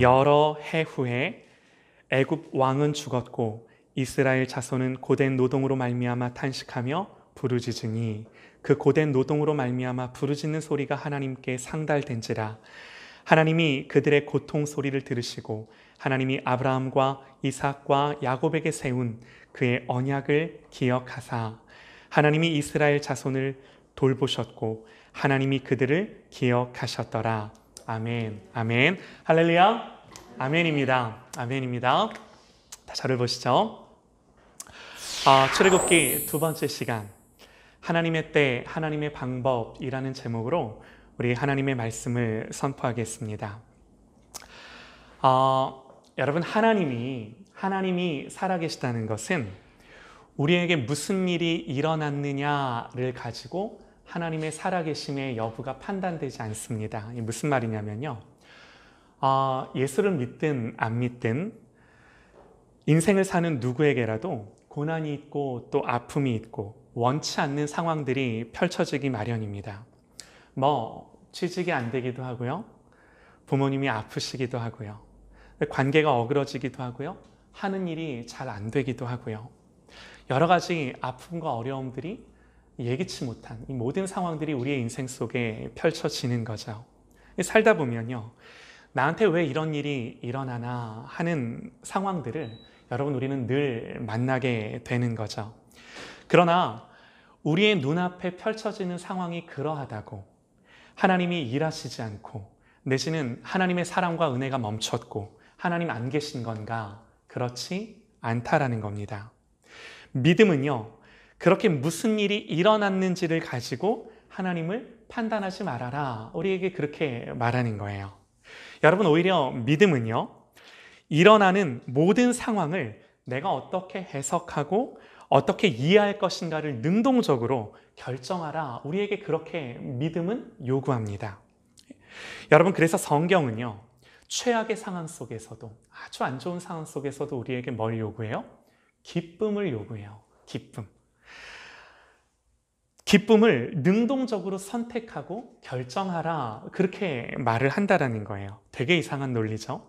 여러 해 후에 애굽 왕은 죽었고 이스라엘 자손은 고된 노동으로 말미암아 탄식하며 부르짖으니 그 고된 노동으로 말미암아 부르짖는 소리가 하나님께 상달된지라. 하나님이 그들의 고통 소리를 들으시고 하나님이 아브라함과 이삭과 야곱에게 세운 그의 언약을 기억하사 하나님이 이스라엘 자손을 돌보셨고 하나님이 그들을 기억하셨더라. 아멘. 아멘. 할렐루야. 아멘입니다. 아멘입니다. 다 저를 보시죠. 출애굽기 두 번째 시간, 하나님의 때, 하나님의 방법이라는 제목으로 우리 하나님의 말씀을 선포하겠습니다. 여러분, 하나님이 살아계시다는 것은 우리에게 무슨 일이 일어났느냐를 가지고 하나님의 살아계심의 여부가 판단되지 않습니다. 이게 무슨 말이냐면요. 예수를 믿든 안 믿든 인생을 사는 누구에게라도 고난이 있고 또 아픔이 있고 원치 않는 상황들이 펼쳐지기 마련입니다. 취직이 안 되기도 하고요. 부모님이 아프시기도 하고요. 관계가 어그러지기도 하고요. 하는 일이 잘 안 되기도 하고요. 여러 가지 아픔과 어려움들이 예기치 못한 이 모든 상황들이 우리의 인생 속에 펼쳐지는 거죠. 살다 보면요. 나한테 왜 이런 일이 일어나나 하는 상황들을 여러분 우리는 늘 만나게 되는 거죠. 그러나 우리의 눈앞에 펼쳐지는 상황이 그러하다고 하나님이 일하시지 않고 내지는 하나님의 사랑과 은혜가 멈췄고 하나님 안 계신 건가? 그렇지 않다라는 겁니다. 믿음은요, 그렇게 무슨 일이 일어났는지를 가지고 하나님을 판단하지 말아라. 우리에게 그렇게 말하는 거예요. 여러분, 오히려 믿음은요, 일어나는 모든 상황을 내가 어떻게 해석하고 어떻게 이해할 것인가를 능동적으로 결정하라. 우리에게 그렇게 믿음은 요구합니다. 여러분, 그래서 성경은요, 최악의 상황 속에서도, 아주 안 좋은 상황 속에서도 우리에게 뭘 요구해요? 기쁨을 요구해요. 기쁨을 능동적으로 선택하고 결정하라. 그렇게 말을 한다라는 거예요. 되게 이상한 논리죠.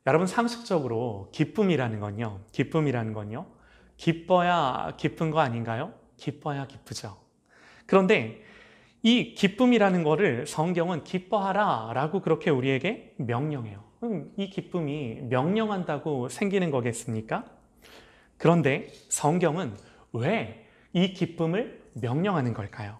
여러분, 상식적으로 기쁨이라는 건요, 기뻐야 기쁜 거 아닌가요? 기뻐야 기쁘죠. 그런데 이 기쁨이라는 거를 성경은 기뻐하라 라고 그렇게 우리에게 명령해요. 이 기쁨이 명령한다고 생기는 거겠습니까? 그런데 성경은 왜 이 기쁨을 명령하는 걸까요?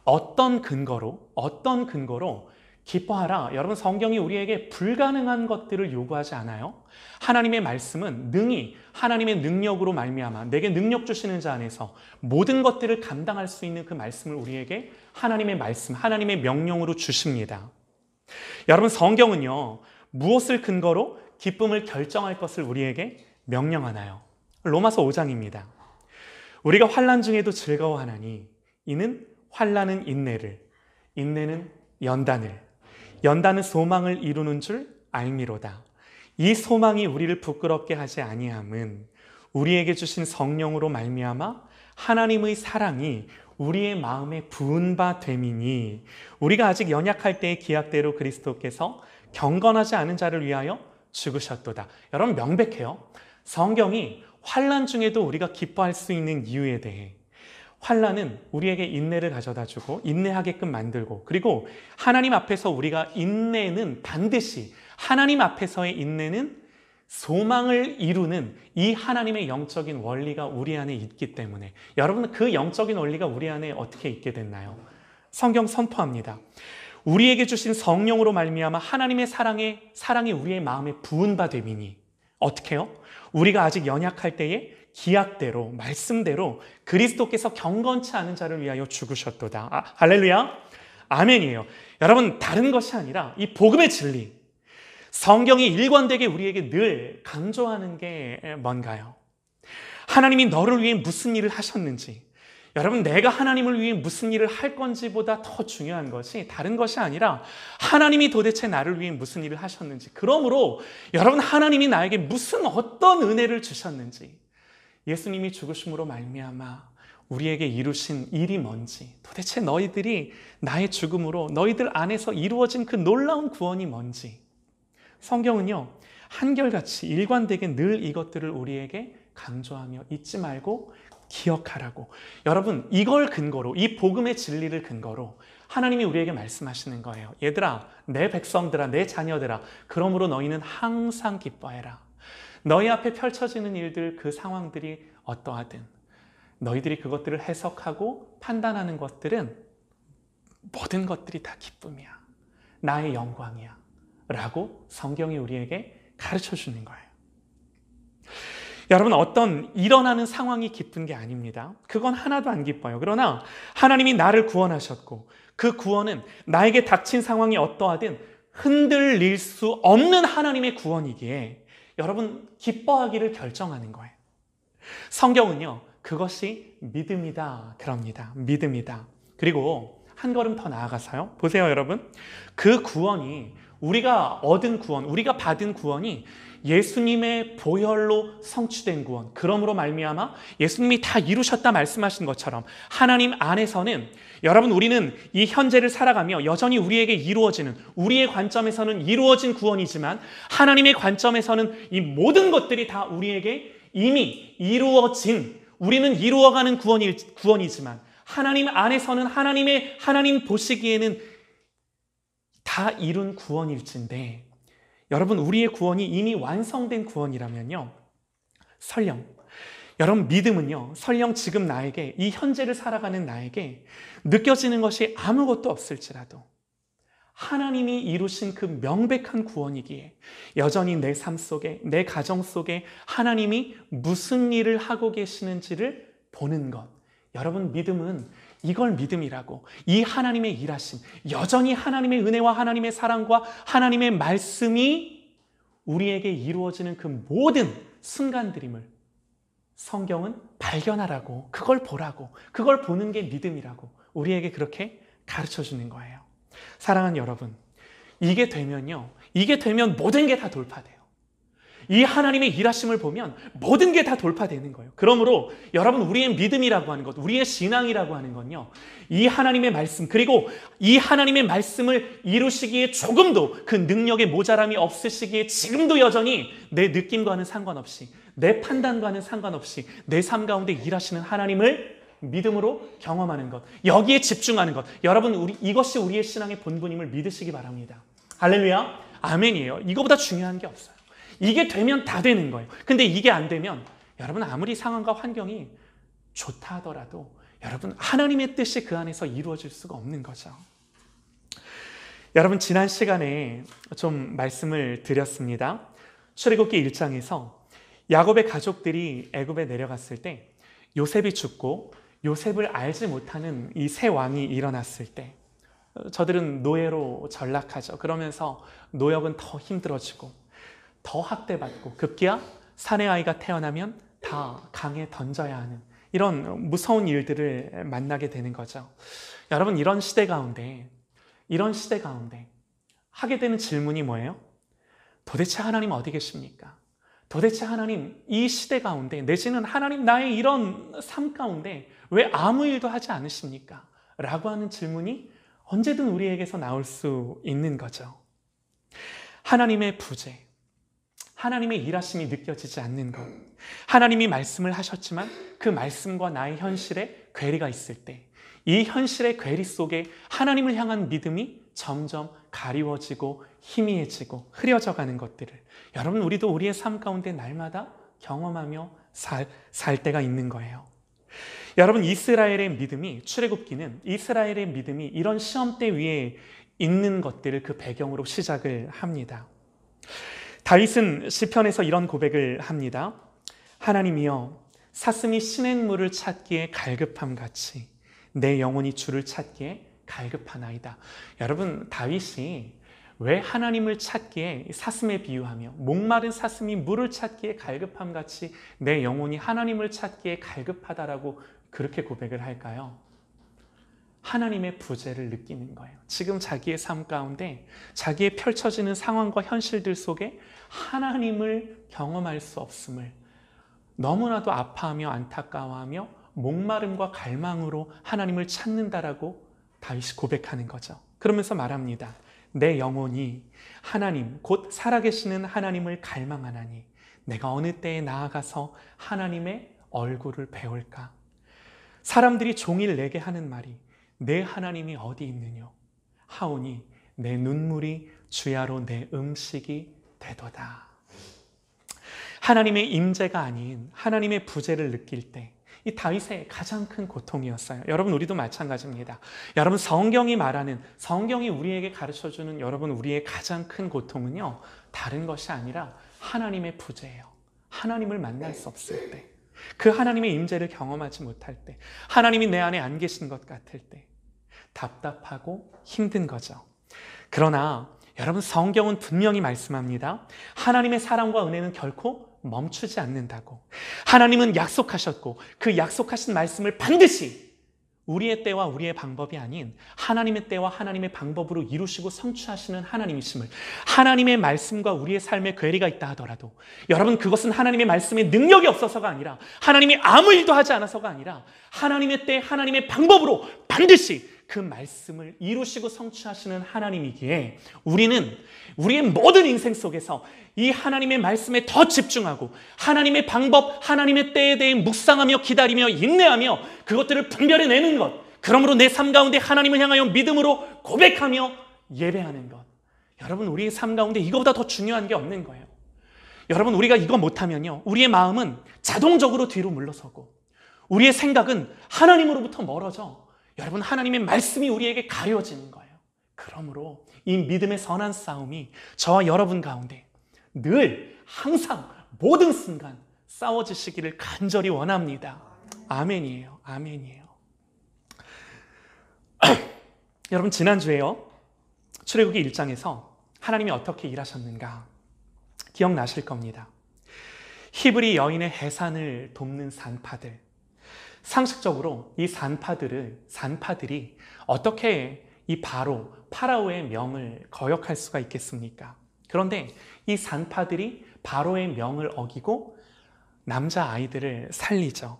어떤 근거로 기뻐하라. 여러분, 성경이 우리에게 불가능한 것들을 요구하지 않아요. 하나님의 말씀은 능히 하나님의 능력으로 말미암아 내게 능력 주시는 자 안에서 모든 것들을 감당할 수 있는 그 말씀을 우리에게 하나님의 말씀, 하나님의 명령으로 주십니다. 여러분, 성경은요, 무엇을 근거로 기쁨을 결정할 것을 우리에게 명령하나요? 로마서 5장입니다. 우리가 환난 중에도 즐거워하나니 이는 환난은 인내를, 인내는 연단을, 연단은 소망을 이루는 줄 알미로다. 이 소망이 우리를 부끄럽게 하지 아니함은 우리에게 주신 성령으로 말미암아 하나님의 사랑이 우리의 마음에 부은 바 됨이니 우리가 아직 연약할 때의 기약대로 그리스도께서 경건하지 않은 자를 위하여 죽으셨도다. 여러분, 명백해요. 성경이 환난 중에도 우리가 기뻐할 수 있는 이유에 대해, 환난은 우리에게 인내를 가져다주고 인내하게끔 만들고, 그리고 하나님 앞에서 우리가 인내는 반드시 하나님 앞에서의 인내는 소망을 이루는 이 하나님의 영적인 원리가 우리 안에 있기 때문에, 여러분, 그 영적인 원리가 우리 안에 어떻게 있게 됐나요? 성경 선포합니다. 우리에게 주신 성령으로 말미암아 하나님의 사랑이 우리의 마음에 부은 바 됨이니, 어떻게 해요? 우리가 아직 연약할 때에 기약대로, 말씀대로 그리스도께서 경건치 않은 자를 위하여 죽으셨도다. 할렐루야. 아멘이에요. 여러분, 다른 것이 아니라 이 복음의 진리, 성경이 일관되게 우리에게 늘 강조하는 게 뭔가요? 하나님이 너를 위해 무슨 일을 하셨는지, 여러분, 내가 하나님을 위해 무슨 일을 할 건지보다 더 중요한 것이 다른 것이 아니라 하나님이 도대체 나를 위해 무슨 일을 하셨는지, 그러므로 여러분, 하나님이 나에게 어떤 은혜를 주셨는지, 예수님이 죽으심으로 말미암아 우리에게 이루신 일이 뭔지, 도대체 너희들이 나의 죽음으로 너희들 안에서 이루어진 그 놀라운 구원이 뭔지, 성경은요, 한결같이 일관되게 늘 이것들을 우리에게 강조하며 잊지 말고 기억하라고. 여러분, 이걸 근거로, 이 복음의 진리를 근거로 하나님이 우리에게 말씀하시는 거예요. 얘들아, 내 백성들아, 내 자녀들아, 그러므로 너희는 항상 기뻐해라. 너희 앞에 펼쳐지는 일들, 그 상황들이 어떠하든 너희들이 그것들을 해석하고 판단하는 것들은 모든 것들이 다 기쁨이야. 나의 영광이야. 라고 성경이 우리에게 가르쳐 주는 거예요. 여러분, 어떤 일어나는 상황이 기쁜 게 아닙니다. 그건 하나도 안 기뻐요. 그러나 하나님이 나를 구원하셨고 그 구원은 나에게 닥친 상황이 어떠하든 흔들릴 수 없는 하나님의 구원이기에 여러분, 기뻐하기를 결정하는 거예요. 성경은요, 그것이 믿음이다 그럽니다. 믿음이다. 그리고 한 걸음 더 나아가서요, 보세요 여러분. 그 구원이, 우리가 얻은 구원, 우리가 받은 구원이 예수님의 보혈로 성취된 구원, 그러므로 말미암아 예수님이 다 이루셨다 말씀하신 것처럼 하나님 안에서는, 여러분, 우리는 이 현재를 살아가며 여전히 우리에게 이루어지는, 우리의 관점에서는 이루어진 구원이지만 하나님의 관점에서는 이 모든 것들이 다 우리에게 이미 이루어진, 우리는 이루어가는 구원이지만 하나님 안에서는 하나님 보시기에는 다 이룬 구원일진데, 여러분, 우리의 구원이 이미 완성된 구원이라면요, 설령, 여러분, 믿음은요, 설령 지금 나에게, 이 현재를 살아가는 나에게 느껴지는 것이 아무것도 없을지라도 하나님이 이루신 그 명백한 구원이기에 여전히 내 삶 속에, 내 가정 속에 하나님이 무슨 일을 하고 계시는지를 보는 것. 여러분, 믿음은 이걸 믿음이라고, 이 하나님의 일하심, 여전히 하나님의 은혜와 하나님의 사랑과 하나님의 말씀이 우리에게 이루어지는 그 모든 순간들임을 성경은 발견하라고, 그걸 보라고, 그걸 보는 게 믿음이라고 우리에게 그렇게 가르쳐 주는 거예요. 사랑하는 여러분, 이게 되면 모든 게 다 돌파돼요. 이 하나님의 일하심을 보면 모든 게 다 돌파되는 거예요. 그러므로 여러분, 우리의 믿음이라고 하는 것, 우리의 신앙이라고 하는 건요, 이 하나님의 말씀, 그리고 이 하나님의 말씀을 이루시기에 조금도 그 능력의 모자람이 없으시기에 지금도 여전히 내 느낌과는 상관없이, 내 판단과는 상관없이 내 삶 가운데 일하시는 하나님을 믿음으로 경험하는 것, 여기에 집중하는 것. 여러분, 이것이 우리의 신앙의 본분임을 믿으시기 바랍니다. 할렐루야, 아멘이에요. 이거보다 중요한 게 없어요. 이게 되면 다 되는 거예요. 근데 이게 안 되면 여러분, 아무리 상황과 환경이 좋다 하더라도 여러분, 하나님의 뜻이 그 안에서 이루어질 수가 없는 거죠. 여러분, 지난 시간에 좀 말씀을 드렸습니다. 출애굽기 1장에서 야곱의 가족들이 애굽에 내려갔을 때 요셉이 죽고 요셉을 알지 못하는 이 새 왕이 일어났을 때 저들은 노예로 전락하죠. 그러면서 노역은 더 힘들어지고 더 학대받고 급기야 사내 아이가 태어나면 다 강에 던져야 하는 이런 무서운 일들을 만나게 되는 거죠. 여러분, 이런 시대 가운데 하게 되는 질문이 뭐예요? 도대체 하나님 어디 계십니까? 도대체 하나님, 이 시대 가운데, 내지는 하나님, 나의 이런 삶 가운데 왜 아무 일도 하지 않으십니까? 라고 하는 질문이 언제든 우리에게서 나올 수 있는 거죠. 하나님의 부재, 하나님의 일하심이 느껴지지 않는 것, 하나님이 말씀을 하셨지만 그 말씀과 나의 현실에 괴리가 있을 때, 이 현실의 괴리 속에 하나님을 향한 믿음이 점점 가리워지고 희미해지고 흐려져 가는 것들을 여러분, 우리도 우리의 삶 가운데 날마다 경험하며 살 때가 있는 거예요. 여러분, 이스라엘의 믿음이, 출애굽기는 이스라엘의 믿음이 이런 시험대 위에 있는 것들을 그 배경으로 시작을 합니다. 다윗은 시편에서 이런 고백을 합니다. 하나님이여, 사슴이 시냇물을 찾기에 갈급함같이 내 영혼이 주를 찾기에 갈급하나이다. 여러분, 다윗이 왜 하나님을 찾기에 사슴에 비유하며 목마른 사슴이 물을 찾기에 갈급함같이 내 영혼이 하나님을 찾기에 갈급하다라고 그렇게 고백을 할까요? 하나님의 부재를 느끼는 거예요. 지금 자기의 삶 가운데 자기의 펼쳐지는 상황과 현실들 속에 하나님을 경험할 수 없음을 너무나도 아파하며 안타까워하며 목마름과 갈망으로 하나님을 찾는다라고 다윗이 고백하는 거죠. 그러면서 말합니다. 내 영혼이 하나님 곧 살아계시는 하나님을 갈망하나니 내가 어느 때에 나아가서 하나님의 얼굴을 배울까? 사람들이 종일 내게 하는 말이 내 하나님이 어디 있느냐 하오니 내 눈물이 주야로 내 음식이 되도다. 하나님의 임재가 아닌 하나님의 부재를 느낄 때 이 다윗의 가장 큰 고통이었어요. 여러분, 우리도 마찬가지입니다. 여러분, 성경이 말하는, 성경이 우리에게 가르쳐주는 여러분 우리의 가장 큰 고통은요, 다른 것이 아니라 하나님의 부재예요. 하나님을 만날 수 없을 때, 그 하나님의 임재를 경험하지 못할 때, 하나님이 내 안에 안 계신 것 같을 때 답답하고 힘든 거죠. 그러나 여러분, 성경은 분명히 말씀합니다. 하나님의 사랑과 은혜는 결코 멈추지 않는다고. 하나님은 약속하셨고 그 약속하신 말씀을 반드시 우리의 때와 우리의 방법이 아닌 하나님의 때와 하나님의 방법으로 이루시고 성취하시는 하나님이심을, 하나님의 말씀과 우리의 삶에 괴리가 있다 하더라도 여러분, 그것은 하나님의 말씀에 능력이 없어서가 아니라 하나님이 아무 일도 하지 않아서가 아니라 하나님의 때 하나님의 방법으로 반드시 그 말씀을 이루시고 성취하시는 하나님이기에 우리는 우리의 모든 인생 속에서 이 하나님의 말씀에 더 집중하고 하나님의 방법, 하나님의 때에 대해 묵상하며 기다리며 인내하며 그것들을 분별해내는 것, 그러므로 내 삶 가운데 하나님을 향하여 믿음으로 고백하며 예배하는 것. 여러분, 우리의 삶 가운데 이거보다 더 중요한 게 없는 거예요. 여러분, 우리가 이거 못하면요, 우리의 마음은 자동적으로 뒤로 물러서고 우리의 생각은 하나님으로부터 멀어져 여러분, 하나님의 말씀이 우리에게 가려지는 거예요. 그러므로 이 믿음의 선한 싸움이 저와 여러분 가운데 늘 항상 모든 순간 싸워지시기를 간절히 원합니다. 아멘이에요. 아멘이에요. 여러분, 지난주에요, 출애굽기 1장에서 하나님이 어떻게 일하셨는가 기억나실 겁니다. 히브리 여인의 해산을 돕는 산파들, 상식적으로 이 산파들이 어떻게 이 파라오의 명을 거역할 수가 있겠습니까? 그런데 이 산파들이 바로의 명을 어기고 남자아이들을 살리죠.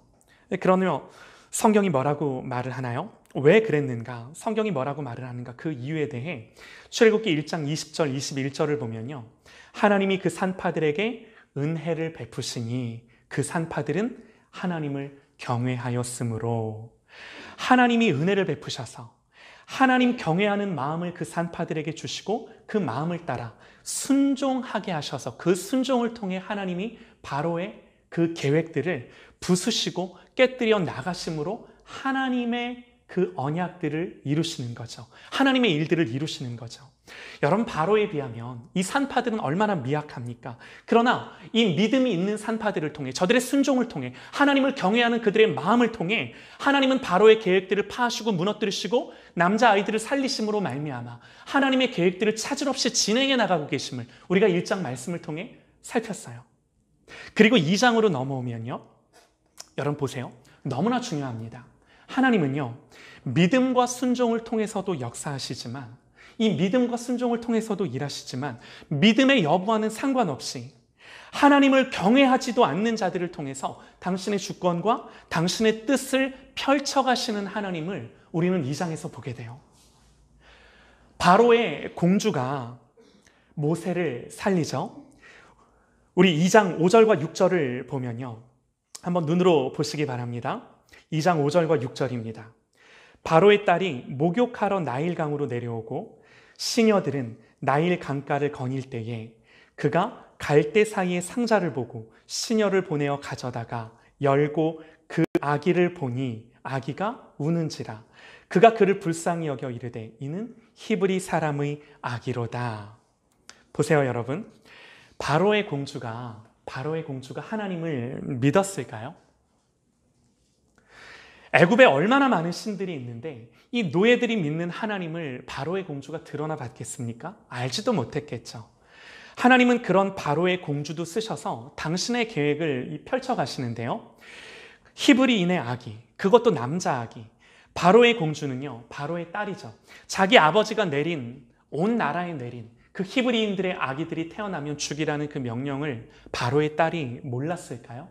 그러면 성경이 뭐라고 말을 하나요? 왜 그랬는가? 성경이 뭐라고 말을 하는가? 그 이유에 대해 출애굽기 1장 20절, 21절을 보면요, 하나님이 그 산파들에게 은혜를 베푸시니 그 산파들은 하나님을 경외하였으므로, 하나님이 은혜를 베푸셔서 하나님 경외하는 마음을 그 산파들에게 주시고 그 마음을 따라 순종하게 하셔서 그 순종을 통해 하나님이 바로의 그 계획들을 부수시고 깨뜨려 나가심으로 하나님의 그 언약들을 이루시는 거죠. 하나님의 일들을 이루시는 거죠. 여러분, 바로에 비하면 이 산파들은 얼마나 미약합니까? 그러나 이 믿음이 있는 산파들을 통해, 저들의 순종을 통해, 하나님을 경외하는 그들의 마음을 통해 하나님은 바로의 계획들을 파하시고 무너뜨리시고 남자아이들을 살리심으로 말미암아 하나님의 계획들을 차질 없이 진행해 나가고 계심을 우리가 1장 말씀을 통해 살폈어요. 그리고 2장으로 넘어오면요, 여러분 보세요. 너무나 중요합니다. 하나님은요, 믿음과 순종을 통해서도 역사하시지만, 이 믿음과 순종을 통해서도 일하시지만, 믿음의 여부와는 상관없이 하나님을 경외하지도 않는 자들을 통해서 당신의 주권과 당신의 뜻을 펼쳐가시는 하나님을 우리는 이 장에서 보게 돼요. 바로의 공주가 모세를 살리죠. 우리 2장 5절과 6절을 보면요, 한번 눈으로 보시기 바랍니다. 2장 5절과 6절입니다. 바로의 딸이 목욕하러 나일강으로 내려오고 시녀들은 나일 강가를 거닐 때에 그가 갈대 사이의 상자를 보고 시녀를 보내어 가져다가 열고 그 아기를 보니 아기가 우는지라. 그가 그를 불쌍히 여겨 이르되 이는 히브리 사람의 아기로다. 보세요, 여러분. 바로의 공주가 하나님을 믿었을까요? 애굽에 얼마나 많은 신들이 있는데 이 노예들이 믿는 하나님을 바로의 공주가 드러나 봤겠습니까? 알지도 못했겠죠. 하나님은 그런 바로의 공주도 쓰셔서 당신의 계획을 펼쳐가시는데요. 히브리인의 아기, 그것도 남자 아기. 바로의 공주는요, 바로의 딸이죠. 자기 아버지가 온 나라에 내린 그 히브리인들의 아기들이 태어나면 죽이라는 그 명령을 바로의 딸이 몰랐을까요?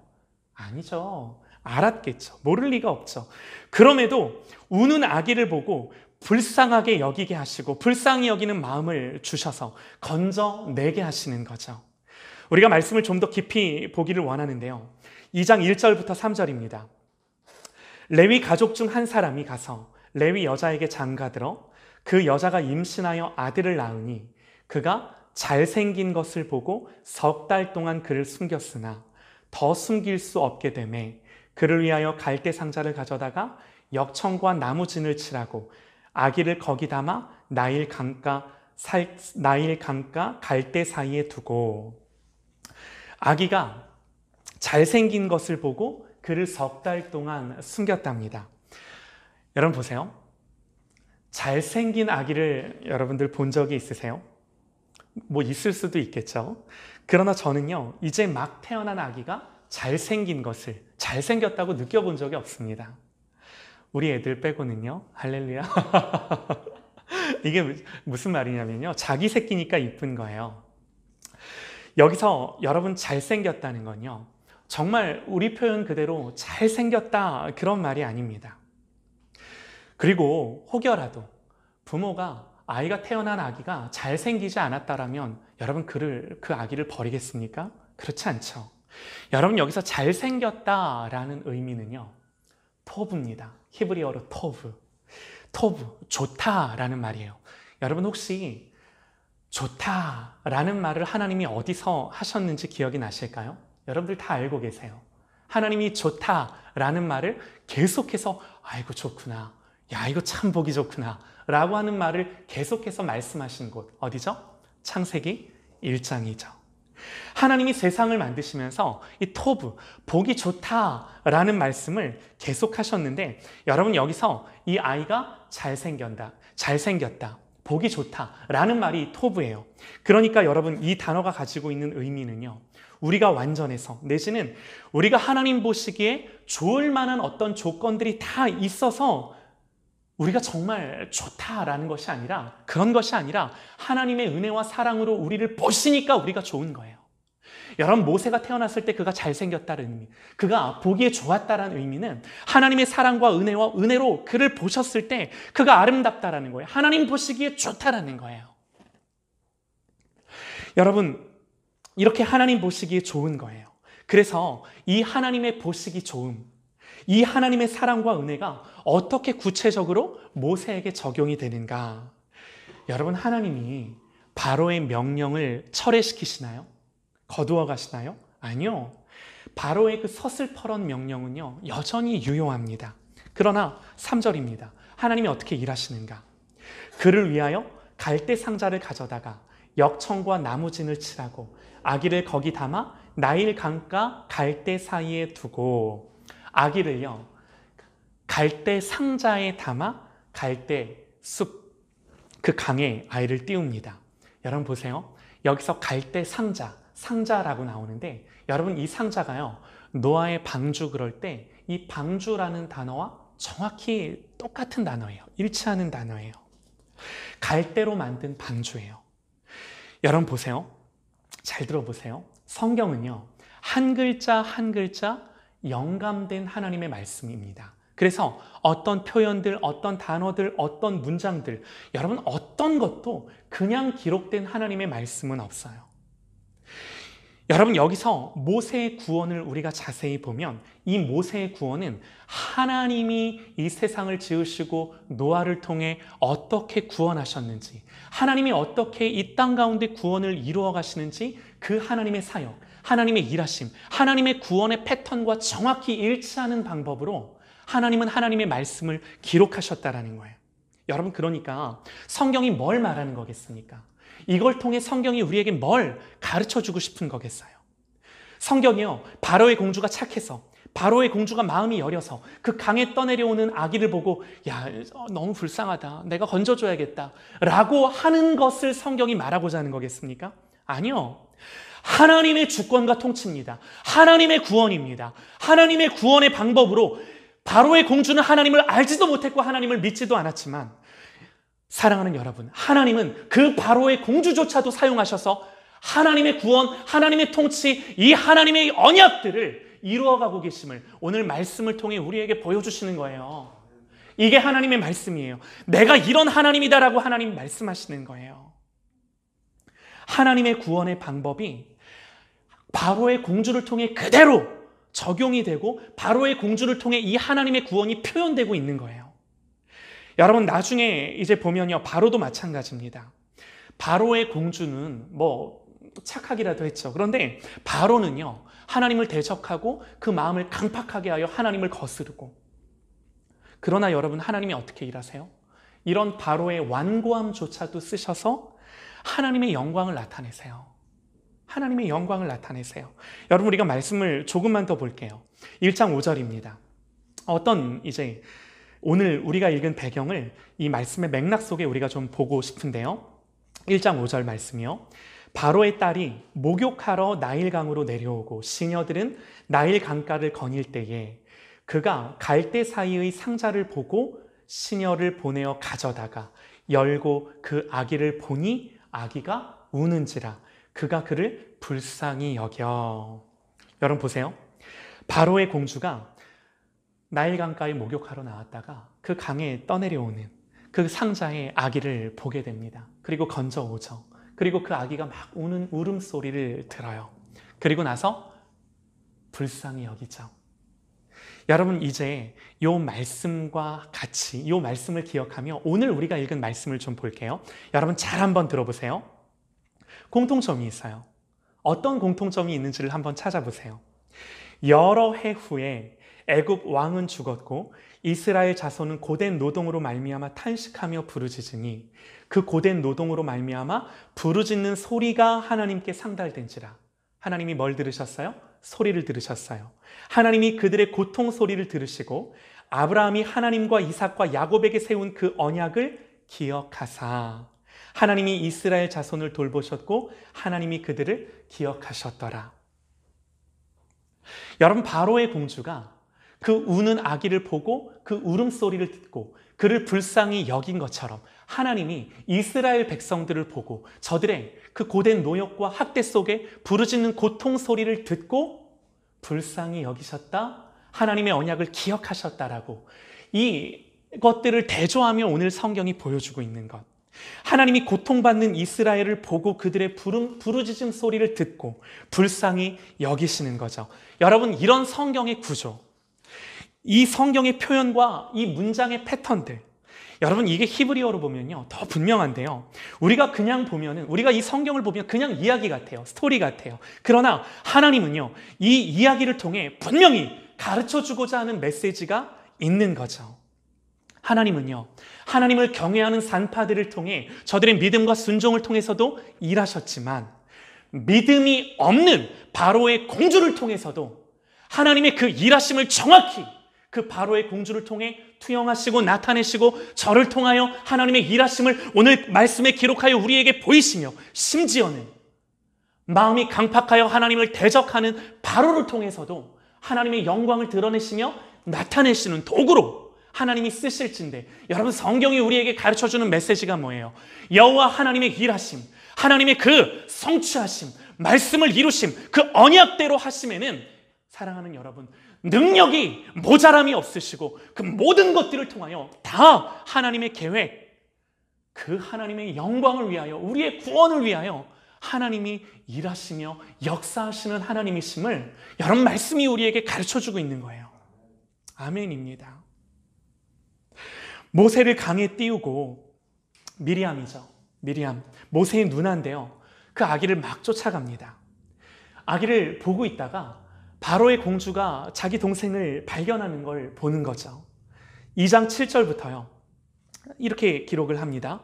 아니죠. 알았겠죠. 모를 리가 없죠. 그럼에도 우는 아기를 보고 불쌍하게 여기게 하시고 불쌍히 여기는 마음을 주셔서 건져내게 하시는 거죠. 우리가 말씀을 좀 더 깊이 보기를 원하는데요. 2장 1절부터 3절입니다. 레위 가족 중 한 사람이 가서 레위 여자에게 장가들어 그 여자가 임신하여 아들을 낳으니 그가 잘생긴 것을 보고 석 달 동안 그를 숨겼으나 더 숨길 수 없게 되매 그를 위하여 갈대 상자를 가져다가 역청과 나무진을 칠하고 아기를 거기 담아 나일 강가 갈대 사이에 두고 아기가 잘생긴 것을 보고 그를 석 달 동안 숨겼답니다. 여러분 보세요. 잘생긴 아기를 여러분들 본 적이 있으세요? 뭐 있을 수도 있겠죠. 그러나 저는요, 이제 막 태어난 아기가 잘생겼다고 느껴본 적이 없습니다. 우리 애들 빼고는요. 할렐루야. 이게 무슨 말이냐면요. 자기 새끼니까 이쁜 거예요. 여기서 여러분 잘생겼다는 건요. 정말 우리 표현 그대로 잘생겼다 그런 말이 아닙니다. 그리고 혹여라도 부모가 아이가 태어난 아기가 잘생기지 않았다라면 여러분 그 아기를 버리겠습니까? 그렇지 않죠. 여러분 여기서 잘생겼다라는 의미는요. 토브입니다. 히브리어로 토브, 좋다라는 말이에요. 여러분 혹시 좋다라는 말을 하나님이 어디서 하셨는지 기억이 나실까요? 여러분들 다 알고 계세요. 하나님이 좋다라는 말을 계속해서 아이고 좋구나, 야 이거 참 보기 좋구나 라고 하는 말을 계속해서 말씀하신 곳 어디죠? 창세기 1장이죠. 하나님이 세상을 만드시면서 이 토브, 보기 좋다라는 말씀을 계속하셨는데 여러분 여기서 이 아이가 잘생겼다, 보기 좋다라는 말이 토브예요. 그러니까 여러분 이 단어가 가지고 있는 의미는요. 우리가 완전해서 내지는 우리가 하나님 보시기에 좋을 만한 어떤 조건들이 다 있어서 우리가 정말 좋다라는 것이 아니라 그런 것이 아니라 하나님의 은혜와 사랑으로 우리를 보시니까 우리가 좋은 거예요. 여러분 모세가 태어났을 때 그가 잘생겼다는 의미, 그가 보기에 좋았다는 의미는 하나님의 사랑과 은혜로 그를 보셨을 때 그가 아름답다라는 거예요. 하나님 보시기에 좋다라는 거예요. 여러분 이렇게 하나님 보시기에 좋은 거예요. 그래서 이 하나님의 보시기 좋음, 이 하나님의 사랑과 은혜가 어떻게 구체적으로 모세에게 적용이 되는가? 여러분 하나님이 바로의 명령을 철회시키시나요? 거두어 가시나요? 아니요. 바로의 그 서슬퍼런 명령은요 여전히 유효합니다. 그러나 3절입니다. 하나님이 어떻게 일하시는가? 그를 위하여 갈대 상자를 가져다가 역청과 나무진을 칠하고 아기를 거기 담아 나일 강가 갈대 사이에 두고 아기를요 갈대 상자에 담아 갈대 숲 그 강에 아이를 띄웁니다. 여러분 보세요. 여기서 갈대 상자라고 나오는데 여러분 이 상자가요 노아의 방주 그럴 때 이 방주라는 단어와 정확히 똑같은 단어예요. 일치하는 단어예요. 갈대로 만든 방주예요. 여러분 보세요. 잘 들어보세요. 성경은요 한 글자 한 글자 영감된 하나님의 말씀입니다. 그래서 어떤 표현들, 어떤 단어들, 어떤 문장들 여러분 어떤 것도 그냥 기록된 하나님의 말씀은 없어요. 여러분 여기서 모세의 구원을 우리가 자세히 보면 이 모세의 구원은 하나님이 이 세상을 지으시고 노아를 통해 어떻게 구원하셨는지 하나님이 어떻게 이 땅 가운데 구원을 이루어 가시는지 그 하나님의 사역, 하나님의 일하심, 하나님의 구원의 패턴과 정확히 일치하는 방법으로 하나님은 하나님의 말씀을 기록하셨다라는 거예요. 여러분 그러니까 성경이 뭘 말하는 거겠습니까? 이걸 통해 성경이 우리에게 뭘 가르쳐주고 싶은 거겠어요? 성경이요 바로의 공주가 착해서 바로의 공주가 마음이 여려서 그 강에 떠내려오는 아기를 보고 야 너무 불쌍하다 내가 건져줘야겠다 라고 하는 것을 성경이 말하고자 하는 거겠습니까? 아니요. 하나님의 주권과 통치입니다. 하나님의 구원입니다. 하나님의 구원의 방법으로 바로의 공주는 하나님을 알지도 못했고 하나님을 믿지도 않았지만 사랑하는 여러분, 하나님은 그 바로의 공주조차도 사용하셔서 하나님의 구원, 하나님의 통치, 이 하나님의 언약들을 이루어가고 계심을 오늘 말씀을 통해 우리에게 보여주시는 거예요. 이게 하나님의 말씀이에요. 내가 이런 하나님이다라고 하나님 말씀하시는 거예요. 하나님의 구원의 방법이 바로의 공주를 통해 그대로 적용이 되고 바로의 공주를 통해 이 하나님의 구원이 표현되고 있는 거예요. 여러분 나중에 이제 보면요, 바로도 마찬가지입니다. 바로의 공주는 착하기라도 했죠. 그런데 바로는요, 하나님을 대적하고 그 마음을 강팍하게 하여 하나님을 거스르고. 그러나 여러분, 하나님이 어떻게 일하세요? 이런 바로의 완고함조차도 쓰셔서 하나님의 영광을 나타내세요. 하나님의 영광을 나타내세요. 여러분, 우리가 말씀을 조금만 더 볼게요. 1장 5절입니다. 오늘 우리가 읽은 배경을 이 말씀의 맥락 속에 우리가 좀 보고 싶은데요. 1장 5절 말씀이요. 바로의 딸이 목욕하러 나일강으로 내려오고 시녀들은 나일 강가를 거닐 때에 그가 갈대 사이의 상자를 보고 시녀를 보내어 가져다가 열고 그 아기를 보니 아기가 우는지라 그가 그를 불쌍히 여겨. 여러분 보세요. 바로의 공주가 나일 강가에 목욕하러 나왔다가 그 강에 떠내려오는 그 상자에 아기를 보게 됩니다. 그리고 건져오죠. 그리고 그 아기가 막 우는 울음소리를 들어요. 그리고 나서 불쌍히 여기죠. 여러분, 이제 이 말씀과 같이 이 말씀을 기억하며 오늘 우리가 읽은 말씀을 좀 볼게요. 여러분 잘 한번 들어보세요. 공통점이 있어요. 어떤 공통점이 있는지를 한번 찾아보세요. 여러 해 후에 애굽 왕은 죽었고 이스라엘 자손은 고된 노동으로 말미암아 탄식하며 부르짖으니 그 고된 노동으로 말미암아 부르짖는 소리가 하나님께 상달된지라. 하나님이 뭘 들으셨어요? 소리를 들으셨어요. 하나님이 그들의 고통 소리를 들으시고 아브라함이 하나님과 이삭과 야곱에게 세운 그 언약을 기억하사 하나님이 이스라엘 자손을 돌보셨고 하나님이 그들을 기억하셨더라. 여러분, 바로의 공주가 그 우는 아기를 보고 그 울음소리를 듣고 그를 불쌍히 여긴 것처럼 하나님이 이스라엘 백성들을 보고 저들의 그 고된 노역과 학대 속에 부르짖는 고통 소리를 듣고 불쌍히 여기셨다, 하나님의 언약을 기억하셨다라고 이것들을 대조하며 오늘 성경이 보여주고 있는 것. 하나님이 고통받는 이스라엘을 보고 그들의 부르짖음 소리를 듣고 불쌍히 여기시는 거죠. 여러분, 이런 성경의 구조, 이 성경의 표현과 이 문장의 패턴들, 여러분 이게 히브리어로 보면요 더 분명한데요. 우리가 그냥 보면은, 우리가 이 성경을 보면 그냥 이야기 같아요. 스토리 같아요. 그러나 하나님은요 이 이야기를 통해 분명히 가르쳐주고자 하는 메시지가 있는 거죠. 하나님은요 하나님을 경외하는 산파들을 통해 저들의 믿음과 순종을 통해서도 일하셨지만 믿음이 없는 바로의 공주를 통해서도 하나님의 그 일하심을 정확히 그 바로의 공주를 통해 투영하시고 나타내시고 저를 통하여 하나님의 일하심을 오늘 말씀에 기록하여 우리에게 보이시며 심지어는 마음이 강팍하여 하나님을 대적하는 바로를 통해서도 하나님의 영광을 드러내시며 나타내시는 도구로 하나님이 쓰실진데, 여러분 성경이 우리에게 가르쳐주는 메시지가 뭐예요? 여호와 하나님의 일하심, 하나님의 그 성취하심, 말씀을 이루심, 그 언약대로 하심에는 사랑하는 여러분 능력이 모자람이 없으시고 그 모든 것들을 통하여 다 하나님의 계획, 그 하나님의 영광을 위하여, 우리의 구원을 위하여 하나님이 일하시며 역사하시는 하나님이심을 여러분 말씀이 우리에게 가르쳐주고 있는 거예요. 아멘입니다. 모세를 강에 띄우고 미리암이죠. 미리암, 모세의 누나인데요. 그 아기를 막 쫓아갑니다. 아기를 보고 있다가 바로의 공주가 자기 동생을 발견하는 걸 보는 거죠. 2장 7절부터요. 이렇게 기록을 합니다.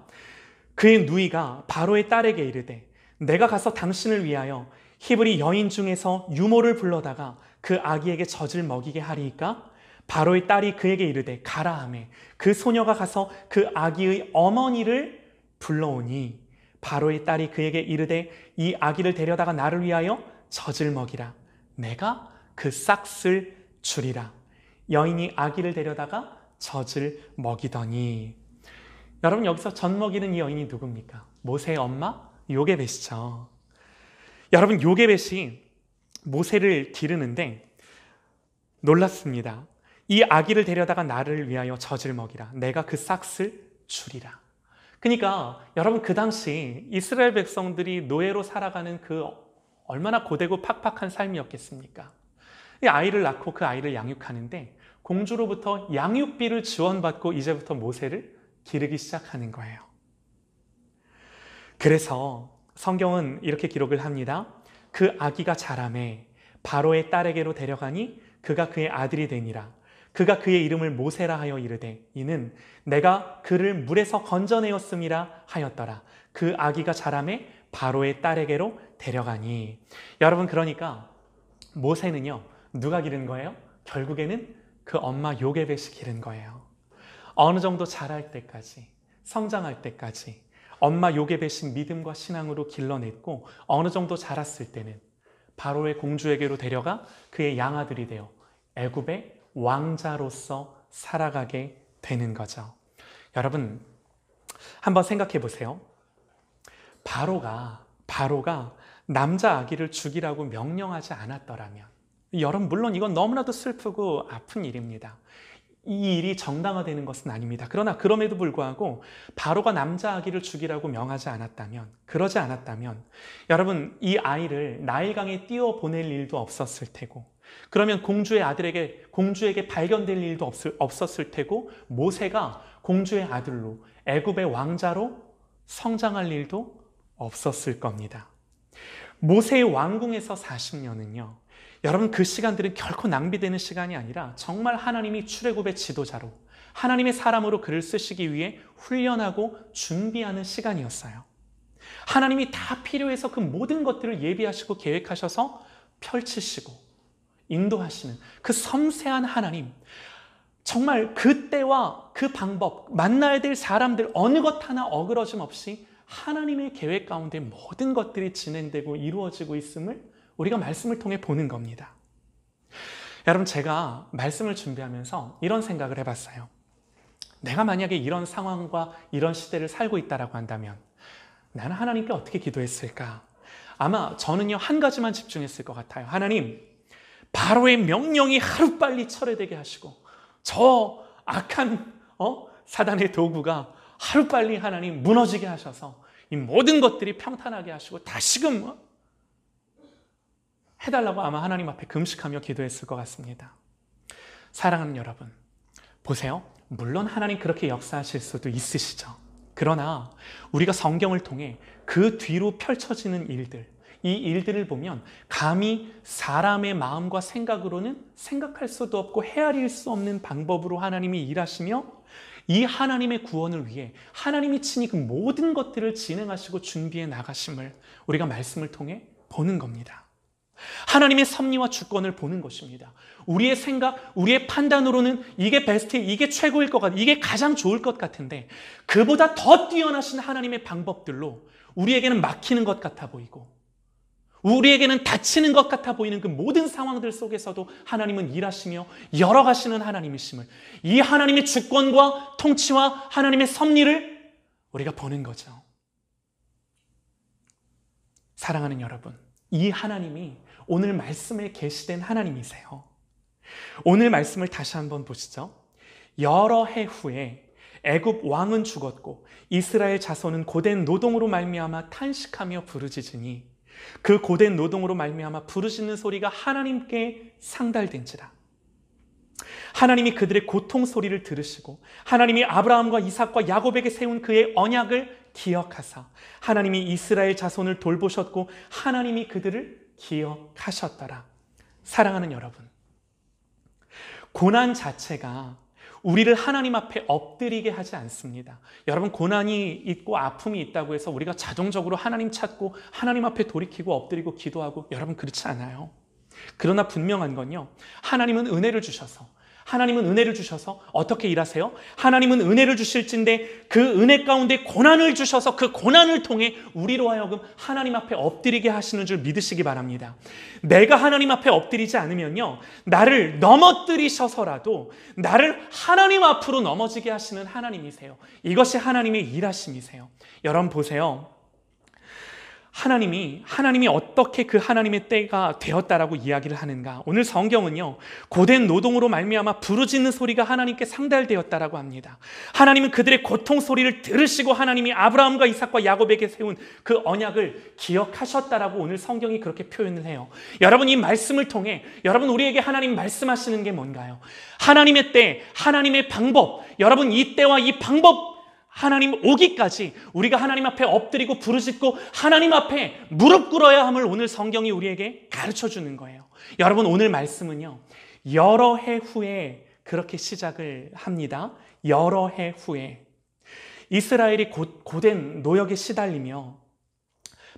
그의 누이가 바로의 딸에게 이르되 내가 가서 당신을 위하여 히브리 여인 중에서 유모를 불러다가 그 아기에게 젖을 먹이게 하리이까? 바로의 딸이 그에게 이르되 가라 하매 그 소녀가 가서 그 아기의 어머니를 불러오니 바로의 딸이 그에게 이르되 이 아기를 데려다가 나를 위하여 젖을 먹이라. 내가 그 싹을 주리라. 여인이 아기를 데려다가 젖을 먹이더니, 여러분 여기서 젖 먹이는 이 여인이 누굽니까? 모세의 엄마 요게벳이죠. 여러분 요게벳이 모세를 기르는데 놀랍습니다. 이 아기를 데려다가 나를 위하여 젖을 먹이라. 내가 그 싹을 주리라. 그러니까 여러분, 그 당시 이스라엘 백성들이 노예로 살아가는 그 얼마나 고되고 팍팍한 삶이었겠습니까? 이 아이를 낳고 그 아이를 양육하는데 공주로부터 양육비를 지원받고 이제부터 모세를 기르기 시작하는 거예요. 그래서 성경은 이렇게 기록을 합니다. 그 아기가 자라매 바로의 딸에게로 데려가니 그가 그의 아들이 되니라. 그가 그의 이름을 모세라 하여 이르되 이는 내가 그를 물에서 건져내었음이라 하였더라. 그 아기가 자라매 바로의 딸에게로 데려가니. 여러분, 그러니까 모세는요, 누가 기른 거예요? 결국에는 그 엄마 요게벳이 기른 거예요. 어느 정도 자랄 때까지, 성장할 때까지 엄마 요게벳이 믿음과 신앙으로 길러냈고, 어느 정도 자랐을 때는 바로의 공주에게로 데려가 그의 양아들이 되어 애굽의 왕자로서 살아가게 되는 거죠. 여러분, 한번 생각해 보세요. 바로가 남자 아기를 죽이라고 명령하지 않았더라면, 여러분, 물론 이건 너무나도 슬프고 아픈 일입니다. 이 일이 정당화되는 것은 아닙니다. 그러나 그럼에도 불구하고 바로가 남자 아기를 죽이라고 명하지 않았다면, 그러지 않았다면 여러분, 이 아이를 나일강에 띄워 보낼 일도 없었을 테고, 그러면 공주에게 발견될 일도 없었을 테고, 모세가 공주의 아들로 애굽의 왕자로 성장할 일도 없었을 겁니다. 모세의 왕궁에서 40년은요, 여러분, 그 시간들은 결코 낭비되는 시간이 아니라 정말 하나님이 출애굽의 지도자로, 하나님의 사람으로 그를 쓰시기 위해 훈련하고 준비하는 시간이었어요. 하나님이 다 필요해서 그 모든 것들을 예비하시고 계획하셔서 펼치시고 인도하시는 그 섬세한 하나님, 정말 그 때와 그 방법, 만나야 될 사람들 어느 것 하나 어그러짐 없이 하나님의 계획 가운데 모든 것들이 진행되고 이루어지고 있음을 우리가 말씀을 통해 보는 겁니다. 여러분, 제가 말씀을 준비하면서 이런 생각을 해봤어요. 내가 만약에 이런 상황과 이런 시대를 살고 있다라고 한다면 나는 하나님께 어떻게 기도했을까? 아마 저는요, 한 가지만 집중했을 것 같아요. 하나님, 바로의 명령이 하루빨리 철회되게 하시고 저 악한 사단의 도구가 하루빨리 하나님 무너지게 하셔서 이 모든 것들이 평탄하게 하시고 다시금 해달라고 아마 하나님 앞에 금식하며 기도했을 것 같습니다. 사랑하는 여러분, 보세요. 물론 하나님 그렇게 역사하실 수도 있으시죠. 그러나 우리가 성경을 통해 그 뒤로 펼쳐지는 일들, 이 일들을 보면 감히 사람의 마음과 생각으로는 생각할 수도 없고 헤아릴 수 없는 방법으로 하나님이 일하시며 이 하나님의 구원을 위해 하나님이 친히 그 모든 것들을 진행하시고 준비해 나가심을 우리가 말씀을 통해 보는 겁니다. 하나님의 섭리와 주권을 보는 것입니다. 우리의 생각, 우리의 판단으로는 이게 베스트, 이게 최고일 것 같아, 이게 가장 좋을 것 같은데 그보다 더 뛰어나신 하나님의 방법들로 우리에게는 막히는 것 같아 보이고 우리에게는 다치는 것 같아 보이는 그 모든 상황들 속에서도 하나님은 일하시며 열어가시는 하나님이심을, 이 하나님의 주권과 통치와 하나님의 섭리를 우리가 보는 거죠. 사랑하는 여러분, 이 하나님이 오늘 말씀에 계시된 하나님이세요. 오늘 말씀을 다시 한번 보시죠. 여러 해 후에 애굽 왕은 죽었고 이스라엘 자손은 고된 노동으로 말미암아 탄식하며 부르짖으니 그 고된 노동으로 말미암아 부르짖는 소리가 하나님께 상달된지라. 하나님이 그들의 고통 소리를 들으시고 하나님이 아브라함과 이삭과 야곱에게 세운 그의 언약을 기억하사 하나님이 이스라엘 자손을 돌보셨고 하나님이 그들을 기억하셨더라. 사랑하는 여러분, 고난 자체가 우리를 하나님 앞에 엎드리게 하지 않습니다. 여러분, 고난이 있고 아픔이 있다고 해서 우리가 자동적으로 하나님 찾고 하나님 앞에 돌이키고 엎드리고 기도하고, 여러분, 그렇지 않아요. 그러나 분명한 건요, 하나님은 은혜를 주셔서 어떻게 일하세요? 하나님은 은혜를 주실진데 그 은혜 가운데 고난을 주셔서 그 고난을 통해 우리로 하여금 하나님 앞에 엎드리게 하시는 줄 믿으시기 바랍니다. 내가 하나님 앞에 엎드리지 않으면요, 나를 넘어뜨리셔서라도 나를 하나님 앞으로 넘어지게 하시는 하나님이세요. 이것이 하나님의 일하심이세요. 여러분 보세요. 하나님이 어떻게 그 하나님의 때가 되었다라고 이야기를 하는가? 오늘 성경은요, 고된 노동으로 말미암아 부르짖는 소리가 하나님께 상달되었다라고 합니다. 하나님은 그들의 고통 소리를 들으시고 하나님이 아브라함과 이삭과 야곱에게 세운 그 언약을 기억하셨다라고 오늘 성경이 그렇게 표현을 해요. 여러분, 이 말씀을 통해 여러분, 우리에게 하나님 말씀하시는 게 뭔가요? 하나님의 때, 하나님의 방법, 여러분, 이 때와 이 방법, 하나님 오기까지 우리가 하나님 앞에 엎드리고 부르짖고 하나님 앞에 무릎 꿇어야 함을 오늘 성경이 우리에게 가르쳐 주는 거예요. 여러분, 오늘 말씀은요, 여러 해 후에 그렇게 시작을 합니다. 여러 해 후에 이스라엘이 고된 노역에 시달리며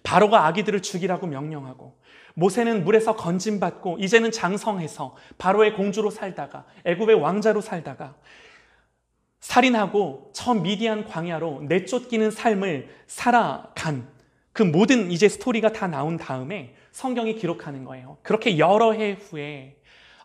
바로가 아기들을 죽이라고 명령하고 모세는 물에서 건짐받고 이제는 장성해서 바로의 공주로 살다가 애굽의 왕자로 살다가 살인하고 저 미디안 광야로 내쫓기는 삶을 살아간 그 모든 이제 스토리가 다 나온 다음에 성경이 기록하는 거예요. 그렇게 여러 해 후에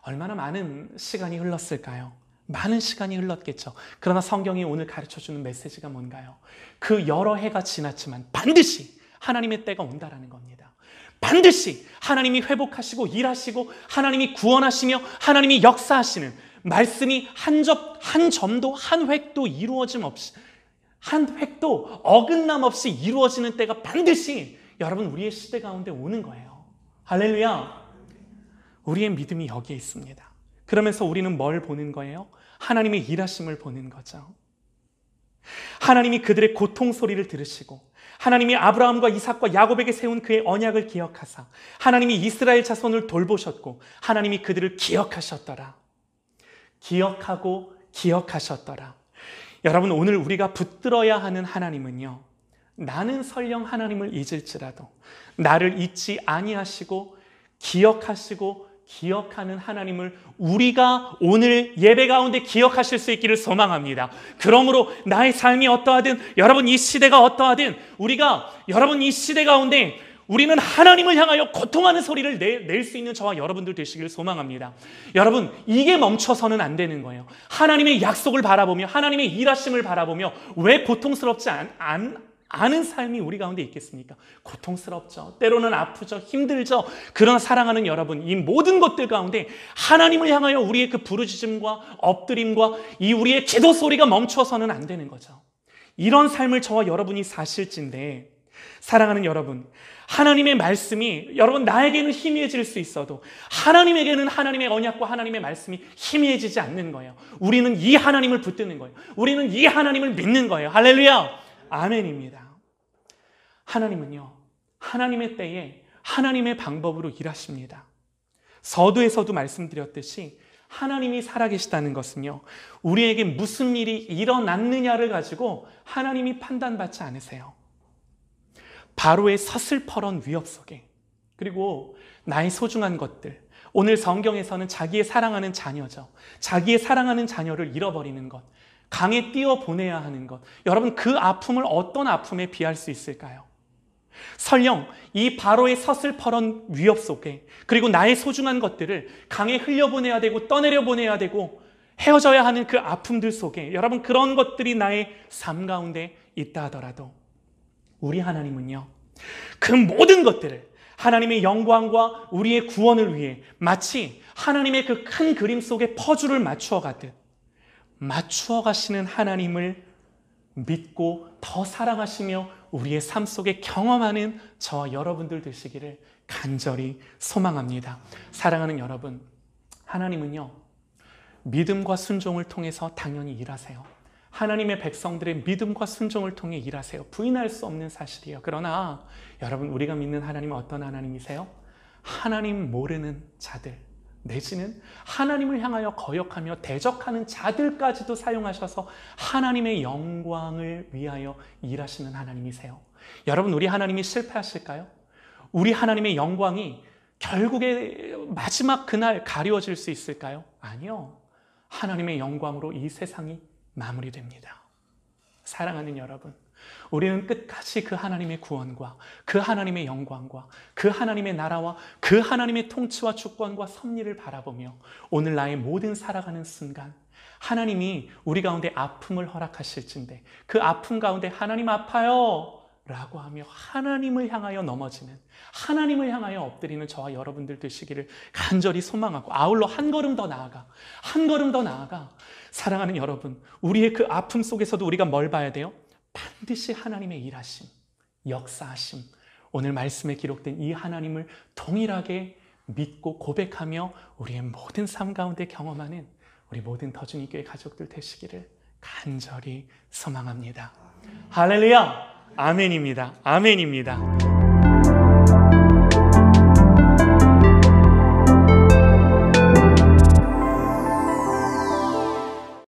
얼마나 많은 시간이 흘렀을까요? 많은 시간이 흘렀겠죠. 그러나 성경이 오늘 가르쳐주는 메시지가 뭔가요? 그 여러 해가 지났지만 반드시 하나님의 때가 온다라는 겁니다. 반드시 하나님이 회복하시고 일하시고 하나님이 구원하시며 하나님이 역사하시는 말씀이 한 점도 한 획도 이루어짐 없이 한 획도 어긋남 없이 이루어지는 때가 반드시 여러분 우리의 시대 가운데 오는 거예요. 할렐루야. 우리의 믿음이 여기에 있습니다. 그러면서 우리는 뭘 보는 거예요? 하나님의 일하심을 보는 거죠. 하나님이 그들의 고통 소리를 들으시고 하나님이 아브라함과 이삭과 야곱에게 세운 그의 언약을 기억하사 하나님이 이스라엘 자손을 돌보셨고 하나님이 그들을 기억하셨더라. 기억하고 기억하셨더라. 여러분, 오늘 우리가 붙들어야 하는 하나님은요, 나는 설령 하나님을 잊을지라도 나를 잊지 아니하시고 기억하시고 기억하는 하나님을 우리가 오늘 예배 가운데 기억하실 수 있기를 소망합니다. 그러므로 나의 삶이 어떠하든 여러분 이 시대가 어떠하든 우리가 여러분 이 시대 가운데 우리는 하나님을 향하여 고통하는 소리를 낼 수 있는 저와 여러분들 되시기를 소망합니다. 여러분, 이게 멈춰서는 안 되는 거예요. 하나님의 약속을 바라보며 하나님의 일하심을 바라보며 왜 고통스럽지 않은 삶이 우리 가운데 있겠습니까? 고통스럽죠. 때로는 아프죠. 힘들죠. 그러나 사랑하는 여러분, 이 모든 것들 가운데 하나님을 향하여 우리의 그 부르짖음과 엎드림과 이 우리의 기도 소리가 멈춰서는 안 되는 거죠. 이런 삶을 저와 여러분이 사실진데, 사랑하는 여러분, 하나님의 말씀이 여러분 나에게는 희미해질 수 있어도 하나님에게는 하나님의 언약과 하나님의 말씀이 희미해지지 않는 거예요. 우리는 이 하나님을 붙드는 거예요. 우리는 이 하나님을 믿는 거예요. 할렐루야. 아멘입니다. 하나님은요, 하나님의 때에 하나님의 방법으로 일하십니다. 서두에서도 말씀드렸듯이 하나님이 살아계시다는 것은요, 우리에게 무슨 일이 일어났느냐를 가지고 하나님이 판단받지 않으세요. 바로의 서슬퍼런 위협 속에, 그리고 나의 소중한 것들, 오늘 성경에서는 자기의 사랑하는 자녀죠. 자기의 사랑하는 자녀를 잃어버리는 것, 강에 띄어보내야 하는 것, 여러분 그 아픔을 어떤 아픔에 비할 수 있을까요? 설령 이 바로의 서슬퍼런 위협 속에, 그리고 나의 소중한 것들을 강에 흘려보내야 되고 떠내려 보내야 되고 헤어져야 하는 그 아픔들 속에 여러분 그런 것들이 나의 삶 가운데 있다 하더라도 우리 하나님은요, 그 모든 것들을 하나님의 영광과 우리의 구원을 위해 마치 하나님의 그 큰 그림 속에 퍼즐을 맞추어 가듯 맞추어 가시는 하나님을 믿고 더 사랑하시며 우리의 삶 속에 경험하는 저와 여러분들 되시기를 간절히 소망합니다. 사랑하는 여러분, 하나님은요, 믿음과 순종을 통해서 당연히 일하세요. 하나님의 백성들의 믿음과 순종을 통해 일하세요. 부인할 수 없는 사실이에요. 그러나 여러분, 우리가 믿는 하나님은 어떤 하나님이세요? 하나님 모르는 자들 내지는 하나님을 향하여 거역하며 대적하는 자들까지도 사용하셔서 하나님의 영광을 위하여 일하시는 하나님이세요. 여러분, 우리 하나님이 실패하실까요? 우리 하나님의 영광이 결국에 마지막 그날 가려질 수 있을까요? 아니요. 하나님의 영광으로 이 세상이 마무리됩니다. 사랑하는 여러분, 우리는 끝까지 그 하나님의 구원과 그 하나님의 영광과 그 하나님의 나라와 그 하나님의 통치와 주권과 섭리를 바라보며 오늘 나의 모든 살아가는 순간 하나님이 우리 가운데 아픔을 허락하실진데 그 아픔 가운데 하나님 아파요 라고 하며 하나님을 향하여 넘어지는, 하나님을 향하여 엎드리는 저와 여러분들 되시기를 간절히 소망하고, 아울러 한 걸음 더 나아가, 한 걸음 더 나아가, 사랑하는 여러분, 우리의 그 아픔 속에서도 우리가 뭘 봐야 돼요? 반드시 하나님의 일하심, 역사하심, 오늘 말씀에 기록된 이 하나님을 동일하게 믿고 고백하며 우리의 모든 삶 가운데 경험하는 우리 모든 더주님교회 가족들 되시기를 간절히 소망합니다. 할렐루야! 아멘입니다. 아멘입니다.